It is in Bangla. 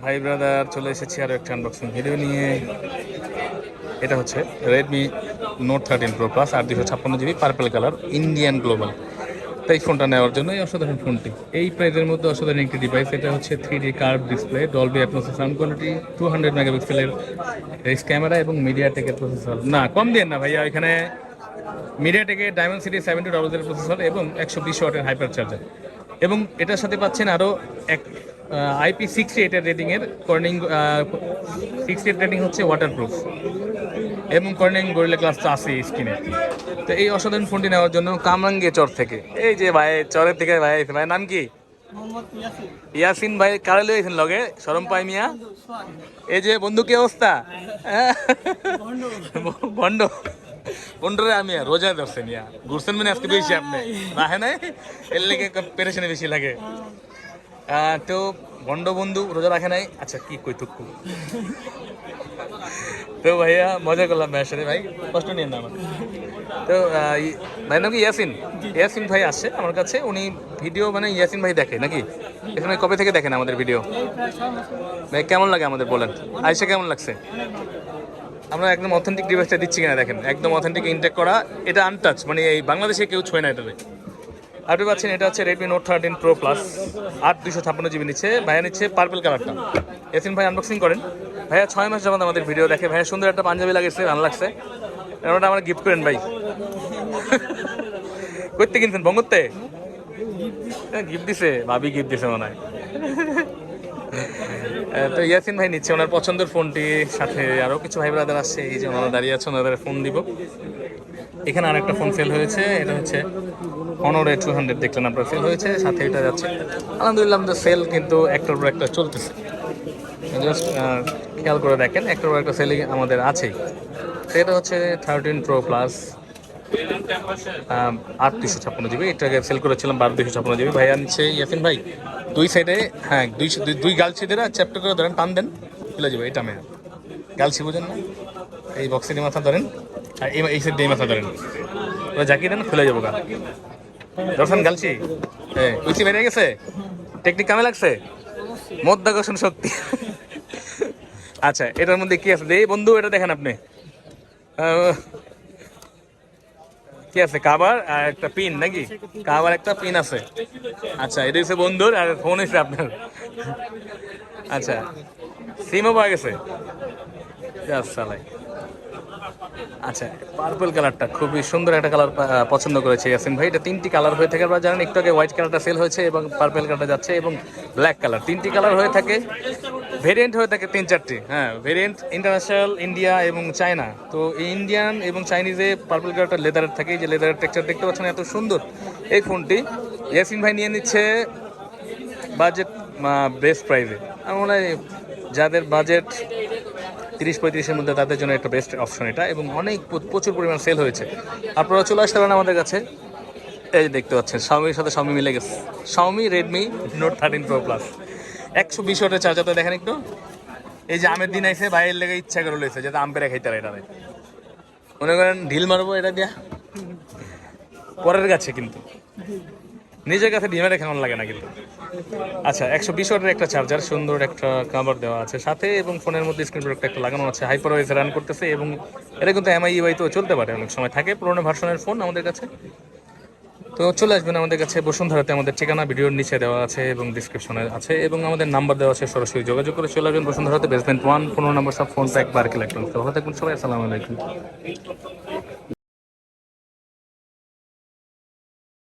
ভাই ব্রাদার চলে এসেছি আরও একটা আনবক্সিং ভিডিও নিয়ে। এটা হচ্ছে Redmi note 13 Pro Plus 8 256 GB purple colour Indian global. তো এই ফোনটা নেওয়ার জন্য এই অসাধারণ ফোনটি, এই প্রাইজের মধ্যে অসাধারণ একটি ডিভাইস। এটা হচ্ছে 3D curve display, Dolby atoms sound quality, 200 মেগাপিক্সেলের রেস ক্যামেরা এবং মিডিয়াটেকের প্রসেসর। না কম দিয়ে না ভাইয়া, এখানে মিডিয়াটেকের Dimensity 7200 প্রসেসর এবং 120 ওয়াটের হাইপার চার্জার। এবং এটার সাথে পাচ্ছেন আরও এক IP68 রেটিংয়ের কর্নিং 68 রেটিং হচ্ছে ওয়াটারপ্রুফ এবং কর্নিং গরিলা গ্লাস তো আছে স্ক্রিনে। তো এই অসাধারণ ফোনটি নেওয়ার জন্য কামরাঙ্গে চর থেকে, এই যে ভাই চরের থেকে ভাই ভাইয়ের নাম কি? ইয়াসিন ভাই কারে লইছেন লগে শরম পাই মিয়া। এই যে বন্ধু কি অবস্থা? বন্ড বন্ডরে আমি রোজা ধরছেন ইয়া ঘুরছেন মানে আজকে বেশি আপনি রাহে নাই এর লেগে পেরেশানি বেশি লাগে। তো বন্ড বন্ধু রোজা রাখে নাই। আচ্ছা কি কই তুকু তো ভাইয়া মজা করলাম ভাইয়ের সাথে, ভাই কষ্ট নিয়ে না আমার। তো ভাইয়ের নাম কি ইয়াসিন? ইয়াসিন ভাই আসছে আমার কাছে, উনি ভিডিও মানে ইয়াসিন ভাই দেখে নাকি? এখানে কবে থেকে দেখেন আমাদের ভিডিও? ভাই কেমন লাগে আমাদের বলেন, আইসা কেমন লাগছে? আমরা একদম অথেন্টিক ডিভাইসটা দিচ্ছি কিনা দেখেন, একদম অথেন্টিক ইনটেক করা, এটা আনটাচ, মানে এই বাংলাদেশে কেউ ছুঁয়ে না এটাতে। আপনি পাচ্ছেন এটা হচ্ছে Redmi note 13 Pro Plus 8 256 GB নিচ্ছে, ভাইয়া নিচ্ছে পার্পল কালারটা। ইয়াসিন ভাই আনবক্সিং করেন। ভাইয়া 6 মাস যাবত আমাদের ভিডিও দেখে, ভাইয়া সুন্দর একটা পাঞ্জাবি লাগেছে, ভালো লাগছে, ওটা আমার গিফট করেন ভাই। করতে কিনছেন বঙ্গতে? গিফট দিছে, ভাবি গিফট দিছে মনে হয়। তো ইয়াসিন ভাই নিচ্ছে ওনার পছন্দের ফোনটি, সাথে আরও কিছু ভাই ব্রাদার আসছে, এই যে ওনারা দাঁড়িয়ে আছে, ওনাদের ফোন দিব। এখানে আরেকটা ফোন সেল হয়েছে, এটা হচ্ছে Honor A200 দেখলেন আপনার সেল হয়েছে, সাথে এটা যাচ্ছে। আলহামদুলিল্লাহ আমাদের সেল কিন্তু একটার পর একটা চলতেছে, জাস্ট খেয়াল করে দেখেন একটার পর একটা সেলিং আমাদের আছেই। এটা হচ্ছে 13 Pro Plus 8 256 GB, এটাকে সেল করেছিলাম 12 256 GB। ভাইয়া নিচ্ছে ইয়াসিন ভাই দুই সাইডে, হ্যাঁ দুই গালছিদের চ্যাপ্টার করে ধরেন, টান দেন খুলে যাবে। এটা মেয়ে গালছি বুঝেন না, এই বক্সের মাথা ধরেন আর এই সাইড দিয়ে মাথা ধরেন, ওরা জাকিয়ে দেন খুলে যাবো গা। দর্শন গালছি হ্যাঁ কুচি বেরিয়ে গেছে, টেকনিক কামে লাগছে, মধ্যাকর্ষণ শক্তি। আচ্ছা এটার মধ্যে কি আছে এই বন্ধু, এটা দেখেন আপনি কি আছে, কাভার আর একটা পিন নাকি? কাভার একটা পিন আছে। আচ্ছা এটা হচ্ছে বন্ধুর, আর ফোন হচ্ছে আপনার। আচ্ছা সিমও পাওয়া গেছে। আচ্ছা পার্পল কালারটা খুবই সুন্দর একটা কালার পছন্দ করেছে ইয়াসিন ভাই। এটা 3টি কালার হয়ে থাকে, আপনারা জানেন, একটু আগে হোয়াইট কালারটা সেল হয়েছে এবং পার্পল কালারটা যাচ্ছে এবং ব্ল্যাক কালার, 3টি কালার হয়ে থাকে। ভেরিয়েন্ট হয়ে থাকে 3-4টি, হ্যাঁ ভেরিয়েন্ট ইন্টারন্যাশনাল, ইন্ডিয়া এবং চায়না। তো এই ইন্ডিয়ান এবং চাইনিজে পার্পল কালারটা লেদারের থাকে, যে লেদারের টেক্সচার দেখতে পাচ্ছেন এত সুন্দর। এই ফোনটি ইয়াসিন ভাই নিয়ে নিচ্ছে বাজেট বেস্ট প্রাইসে। আমার মনে হয় যাদের বাজেট 30-35-এর মধ্যে তাদের জন্য একটা বেস্ট অপশন এটা, এবং অনেক প্রচুর পরিমাণ সেল হয়েছে। আপনারা চলে আসতে পারেন আমাদের কাছে। এই যে দেখতে পাচ্ছেন Xiaomi-র সাথে Xiaomi মিলে গেছে, Xiaomi Redmi Note 13 Pro Plus 120 ওয়াটের চার্জারটা দেখেন একটু। এই যে আমের দিন আইসে ভাইয়ের লেগে ইচ্ছা করে লইছে যাতে আম পেরে খাইতে পারে, এটা মনে করেন ঢিল মারবো এটা দিয়া পরের গাছে, কিন্তু নিজের কাছে ডিমারে কেমন লাগে না কিন্তু। আচ্ছা 120 ওয়াটের একটা চার্জার, সুন্দর একটা কাভার দেওয়া আছে সাথে, এবং ফোনের মধ্যে স্ক্রিন প্রোটেক্টর একটা লাগানো আছে, হাইপার ওএস রান করতেছে, এবং এটা কিন্তু MIUI তো চলতে পারে, অনেক সময় থাকে পুরোনো ভার্সনের ফোন আমাদের কাছে। তো চলে আসবেন আমাদের কাছে বসুন্ধরাতে, আমাদের ঠিকানা ভিডিওর নিচে দেওয়া আছে এবং ডিসক্রিপশনে আছে, এবং আমাদের নাম্বার দেওয়া আছে, সরাসরি যোগাযোগ করে চলে আসবেন বসুন্ধরাতে, বেসমেন্ট 1, 15 নম্বর সব ফোন প্যাক বার্ক ইলেকট্রনিক্স। ভালো থাকবেন সবাই, আসসালামু আলাইকুম।